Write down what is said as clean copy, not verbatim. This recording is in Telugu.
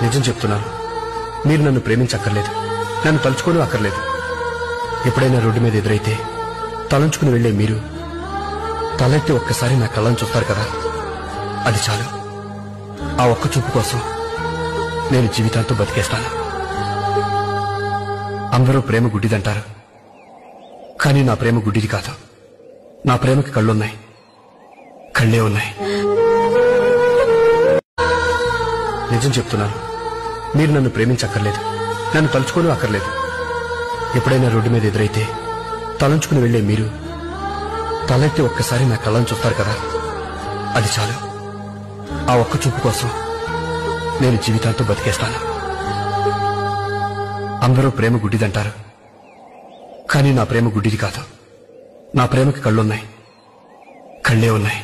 నిజం చెప్తున్నాను, మీరు నన్ను ప్రేమించక్కర్లేదు, నన్ను తలుచుకోను అక్కర్లేదు. ఎప్పుడైనా రోడ్డు మీద ఎదురైతే తలంచుకుని వెళ్లే మీరు తలెత్తి ఒక్కసారి నా కళ్ళను చూస్తారు కదా, అది చాలు. ఆ ఒక్క చూపు కోసం నేను జీవితాంతో బతికేస్తాను. అందరూ ప్రేమ గుడ్డిదంటారు, కానీ నా ప్రేమ గుడ్డిది కాదు. నా ప్రేమకి కళ్ళున్నాయి, కళ్ళే ఉన్నాయి. నిజం చెప్తున్నాను, మీరు నన్ను ప్రేమించక్కర్లేదు, నన్ను తలుచుకోను అక్కర్లేదు. ఎప్పుడైనా రోడ్డు మీద ఎదురైతే తలంచుకుని వెళ్లే మీరు తలెత్తి ఒక్కసారి నా కళ్ళను చూస్తారు కదా, అది చాలు. ఆ ఒక్క చూపు కోసం నేను జీవితాంతో బతికేస్తాను. అందరూ ప్రేమ గుడ్డిదంటారు, కానీ నా ప్రేమ గుడ్డిది కాదు. నా ప్రేమకి కళ్ళున్నాయి, కళ్ళే ఉన్నాయి.